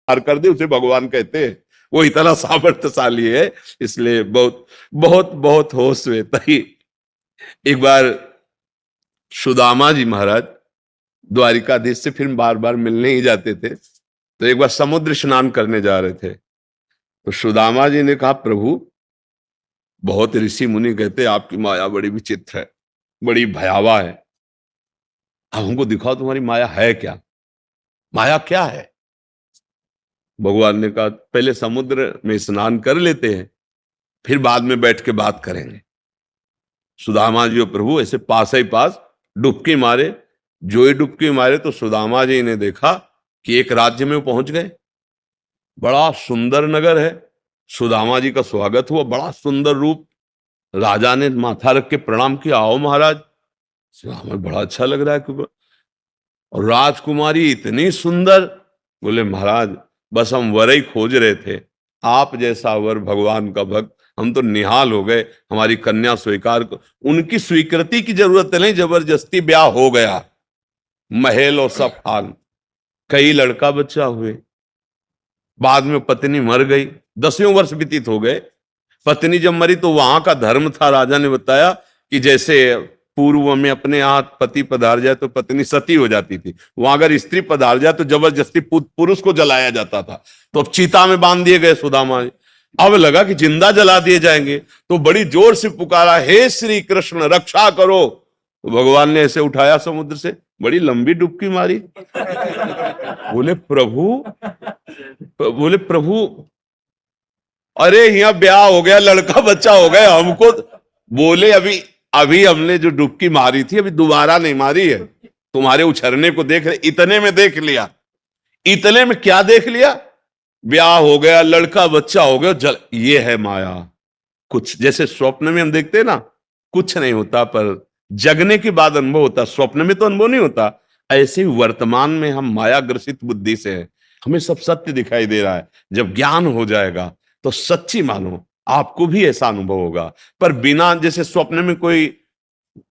पार कर दे उसे भगवान कहते हैं। वो इतना सामर्थ्यशाली है, इसलिए बहुत बहुत बहुत होश में तही। एक बार सुदामा जी महाराज द्वारिकाधीश से फिर बार बार मिलने ही जाते थे, तो एक बार समुद्र स्नान करने जा रहे थे। तो सुदामा जी ने कहा, प्रभु बहुत ऋषि मुनि कहते आपकी माया बड़ी विचित्र है, बड़ी भयावह है, अब हमको दिखाओ तुम्हारी माया है क्या, माया क्या है। भगवान ने कहा पहले समुद्र में स्नान कर लेते हैं, फिर बाद में बैठ के बात करेंगे। सुदामा जी और प्रभु ऐसे पास ही पास डुबकी मारे। जो ही डुबकी मारे तो सुदामा जी ने देखा कि एक राज्य में वो पहुंच गए। बड़ा सुंदर नगर है, सुदामा जी का स्वागत हुआ, बड़ा सुंदर रूप। राजा ने माथा रख के प्रणाम किया, आओ महाराज, हमें बड़ा अच्छा लग रहा है। और राजकुमारी इतनी सुंदर, बोले महाराज बस हम वर ही खोज रहे थे, आप जैसा वर भगवान का भक्त, हम तो निहाल हो गए, हमारी कन्या स्वीकार को। उनकी स्वीकृति की जरूरत नहीं, जबरदस्ती ब्याह हो गया, महल और सब हाल, कई लड़का बच्चा हुए। बाद में पत्नी मर गई, 10 वर्ष व्यतीत हो गए। पत्नी जब मरी तो वहां का धर्म था, राजा ने बताया कि जैसे पूर्व में अपने यहाँ पति पधार जाए तो पत्नी सती हो जाती थी, वहां अगर स्त्री पधार जाए तो जबरदस्ती पुरुष को जलाया जाता था। तो अब चिता में बांध दिए गए सुदामा। अब लगा कि जिंदा जला दिए जाएंगे, तो बड़ी जोर से पुकारा, हे श्री कृष्ण रक्षा करो। तो भगवान ने ऐसे उठाया समुद्र से, बड़ी लंबी डुबकी मारी। बोले प्रभु अरे यहाँ ब्याह हो गया, लड़का बच्चा हो गया हमको। बोले अभी अभी हमने जो डुबकी मारी थी अभी दोबारा नहीं मारी है, तुम्हारे उछरने को देख रहे, इतने में देख लिया। इतने में क्या देख लिया, ब्याह हो गया, लड़का बच्चा हो गया, ये है माया। कुछ जैसे स्वप्न में हम देखते हैं ना, कुछ नहीं होता, पर जगने के बाद अनुभव होता, स्वप्न में तो अनुभव नहीं होता। ऐसे ही वर्तमान में हम माया ग्रसित बुद्धि से हैं, हमें सब सत्य दिखाई दे रहा है। जब ज्ञान हो जाएगा तो सच्ची मानो, आपको भी ऐसा अनुभव होगा। पर बिना, जैसे स्वप्न में कोई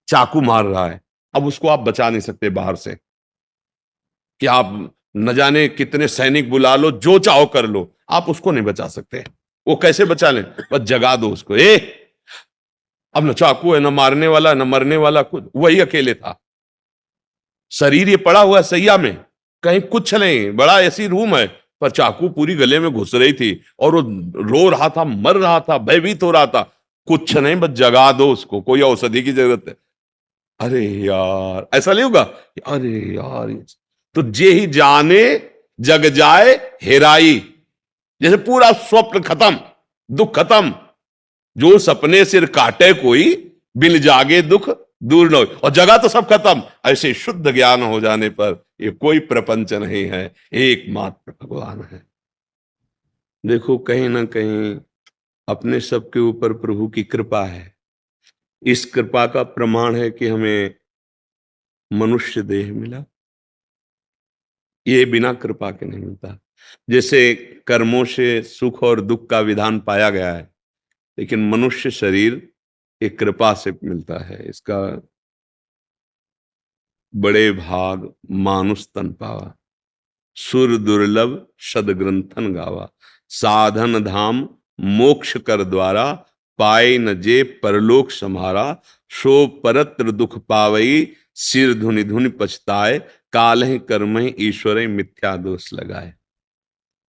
चाकू मार रहा है, अब उसको आप बचा नहीं सकते बाहर से, कि आप न जाने कितने सैनिक बुला लो, जो चाहो कर लो, आप उसको नहीं बचा सकते। वो कैसे बचा लें, बस जगा दो उसको। अब न चाकू है, न मारने वाला, न मरने वाला, खुद वही अकेले था। शरीर ये पड़ा हुआ सैया में, कहीं कुछ नहीं, बड़ा ऐसी रूम है, पर चाकू पूरी गले में घुस रही थी और वो रो रहा था, मर रहा था, भयभीत हो रहा था। कुछ नहीं, बस जगा दो उसको, कोई औषधि की जरूरत है। अरे यार, ऐसा नहीं होगा, अरे यार, तो जे ही जाने जग जाए हेराई, जैसे पूरा स्वप्न खत्म, दुख खत्म। जो सपने सिर काटे कोई, बिन जागे दुख दूर न हो, और जगह तो सब खत्म। ऐसे शुद्ध ज्ञान हो जाने पर ये कोई प्रपंच नहीं है, एकमात्र भगवान है। देखो कहीं ना कहीं अपने सबके ऊपर प्रभु की कृपा है। इस कृपा का प्रमाण है कि हमें मनुष्य देह मिला, ये बिना कृपा के नहीं मिलता। जैसे कर्मों से सुख और दुख का विधान पाया गया है, लेकिन मनुष्य शरीर एक कृपा से मिलता है। इसका बड़े भाग मानुष तन पावा, सुर दुर्लभ सदग्रंथन गावा, साधन धाम मोक्ष कर द्वारा, पाए न जे परलोक समारा, सो परत्र दुख पावई, सिर धुनि धुनि पछताए, काल ही कर्म ही ईश्वर ही मिथ्या दोष लगाए।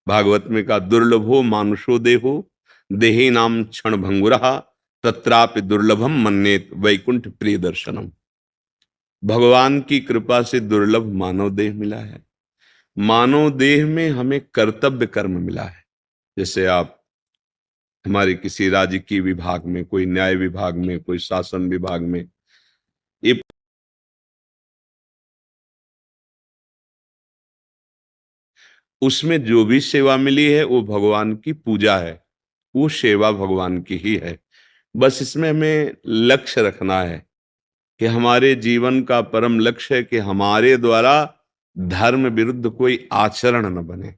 भागवत में का दुर्लभो मानुषो देहो, देही नाम क्षण भंगुरा, तत्रापि दुर्लभम मन्नेत वैकुंठ प्रिय दर्शनम। भगवान की कृपा से दुर्लभ मानव देह मिला है। मानव देह में हमें कर्तव्य कर्म मिला है। जैसे आप हमारे किसी राजकीय विभाग में, कोई न्याय विभाग में, कोई शासन विभाग में, ये उसमें जो भी सेवा मिली है वो भगवान की पूजा है, वो सेवा भगवान की ही है। बस इसमें हमें लक्ष्य रखना है कि हमारे जीवन का परम लक्ष्य है कि हमारे द्वारा धर्म विरुद्ध कोई आचरण न बने।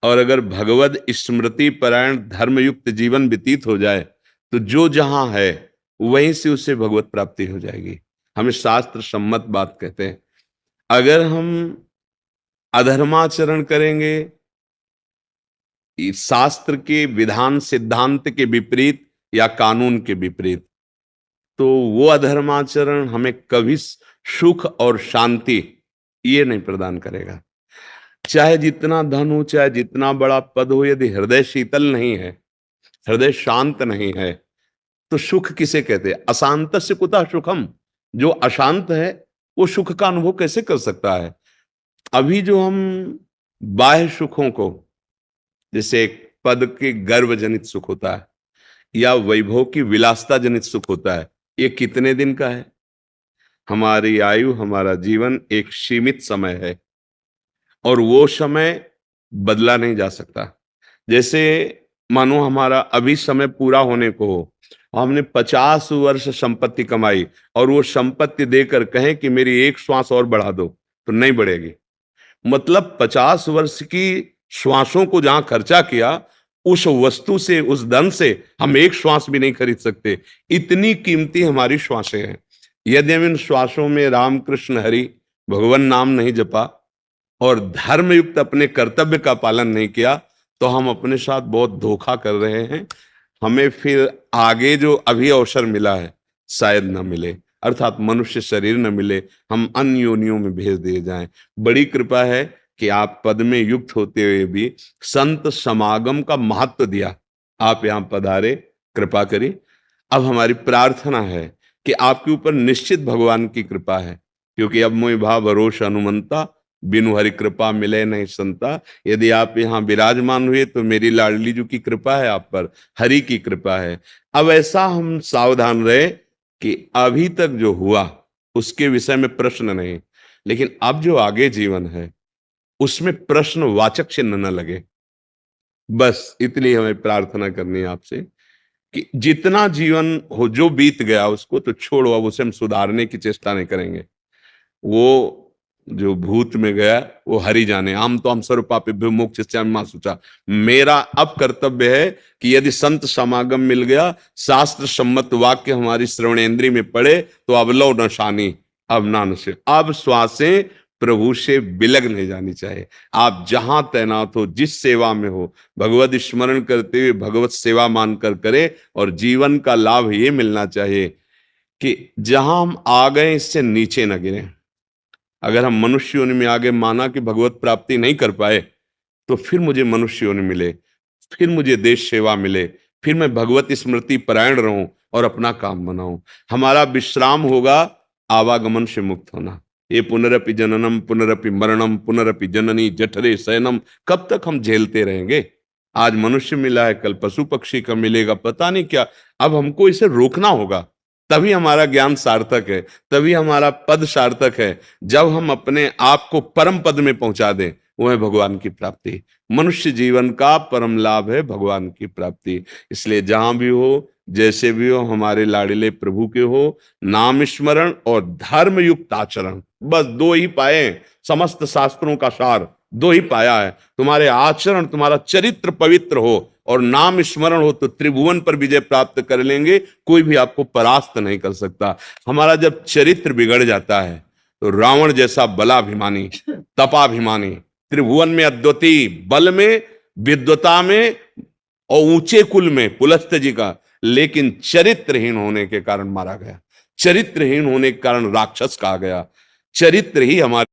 और अगर भगवद स्मृति परायण धर्मयुक्त जीवन व्यतीत हो जाए तो जो जहां है वहीं से उसे भगवत प्राप्ति हो जाएगी। हमें शास्त्र सम्मत बात कहते हैं। अगर हम अधर्माचरण करेंगे शास्त्र के विधान सिद्धांत के विपरीत या कानून के विपरीत, तो वो अधर्माचरण हमें कभी सुख और शांति ये नहीं प्रदान करेगा। चाहे जितना धन हो, चाहे जितना बड़ा पद हो, यदि हृदय शीतल नहीं है, हृदय शांत नहीं है, तो सुख किसे कहते हैं? अशांत से कुतः सुखम। जो अशांत है वो सुख का अनुभव कैसे कर सकता है? अभी जो हम बाह्य सुखों को, जैसे एक पद के गर्व जनित सुख होता है या वैभव की विलासता जनित सुख होता है, ये कितने दिन का है? हमारी आयु, हमारा जीवन एक सीमित समय है और वो समय बदला नहीं जा सकता। जैसे मानो हमारा अभी समय पूरा होने को हो, हमने 50 वर्ष संपत्ति कमाई और वो संपत्ति देकर कहें कि मेरी एक श्वास और बढ़ा दो, तो नहीं बढ़ेगी। मतलब 50 वर्ष की श्वासों को जहां खर्चा किया, उस वस्तु से, उस धन से हम एक श्वास भी नहीं खरीद सकते। इतनी कीमती हमारी श्वासें हैं। यदि हम इन श्वासों में राम कृष्ण हरि भगवान नाम नहीं जपा और धर्म युक्त अपने कर्तव्य का पालन नहीं किया, तो हम अपने साथ बहुत धोखा कर रहे हैं। हमें फिर आगे जो अभी अवसर मिला है शायद न मिले, अर्थात मनुष्य शरीर न मिले, हम अन्य योनियों में भेज दिए जाएं। बड़ी कृपा है कि आप पद में युक्त होते हुए भी संत समागम का महत्व दिया, आप यहाँ पधारे, कृपा करी। अब हमारी प्रार्थना है कि आपके ऊपर निश्चित भगवान की कृपा है, क्योंकि अब मोहि भाव भरोसा अनुमंता, बिनु हरि कृपा मिले नहीं संता। यदि आप यहाँ विराजमान हुए तो मेरी लाडली जी की कृपा है आप पर, हरि की कृपा है। अब ऐसा हम सावधान रहे कि अभी तक जो हुआ उसके विषय में प्रश्न नहीं, लेकिन अब जो आगे जीवन है उसमें प्रश्न वाचक चिन्ह न लगे। बस इतनी हमें प्रार्थना करनी है आपसे कि जितना जीवन हो, जो बीत गया उसको तो छोड़ो, अब उसे हम सुधारने की चेष्टा नहीं करेंगे। वो जो भूत में गया वो हरि जाने। हम तो हम सर्व पापेभ्यो मोक्षयिष्यामि मा शुचा। मेरा अब कर्तव्य है कि यदि संत समागम मिल गया, शास्त्र सम्मत वाक्य हमारी श्रवणेन्द्रिय में पड़े, तो अब लो न शानी, अब ना नशे, अब श्वासें प्रभु से बिलग नहीं जानी चाहिए। आप जहां तैनात हो, जिस सेवा में हो, भगवत स्मरण करते हुए भगवत सेवा मानकर करे, और जीवन का लाभ ये मिलना चाहिए कि जहां हम आ गए इससे नीचे न गिरे। अगर हम मनुष्य योनि में आगे माना कि भगवत प्राप्ति नहीं कर पाए, तो फिर मुझे मनुष्य योनि मिले, फिर मुझे देश सेवा मिले, फिर मैं भगवत स्मृति परायण रहूं और अपना काम बनाऊं। हमारा विश्राम होगा आवागमन से मुक्त होना। ये पुनरपि जननम पुनरपि मरणम पुनरपि जननी जठरे शयनम, कब तक हम झेलते रहेंगे? आज मनुष्य मिला है, कल पशु पक्षी का मिलेगा, पता नहीं क्या। अब हमको इसे रोकना होगा, तभी हमारा ज्ञान सार्थक है, तभी हमारा पद सार्थक है। जब हम अपने आप को परम पद में पहुंचा दें, वो है भगवान की प्राप्ति। मनुष्य जीवन का परम लाभ है भगवान की प्राप्ति। इसलिए जहां भी हो, जैसे भी हो, हमारे लाडले प्रभु के हो नाम स्मरण और धर्म युक्त आचरण, बस दो ही पाए हैं। समस्त शास्त्रों का सार दो ही पाया है। तुम्हारे आचरण, तुम्हारा चरित्र पवित्र हो और नाम स्मरण हो, तो त्रिभुवन पर विजय प्राप्त कर लेंगे। कोई भी आपको परास्त नहीं कर सकता। हमारा जब चरित्र बिगड़ जाता है, तो रावण जैसा बलाभिमानी, तपाभिमानी, त्रिभुवन में अद्वितीय, बल में, विद्वता में और ऊंचे कुल में पुलस्त्य जी का, लेकिन चरित्रहीन होने के कारण मारा गया। चरित्रहीन होने के कारण राक्षस कहा गया। चरित्र ही हमारे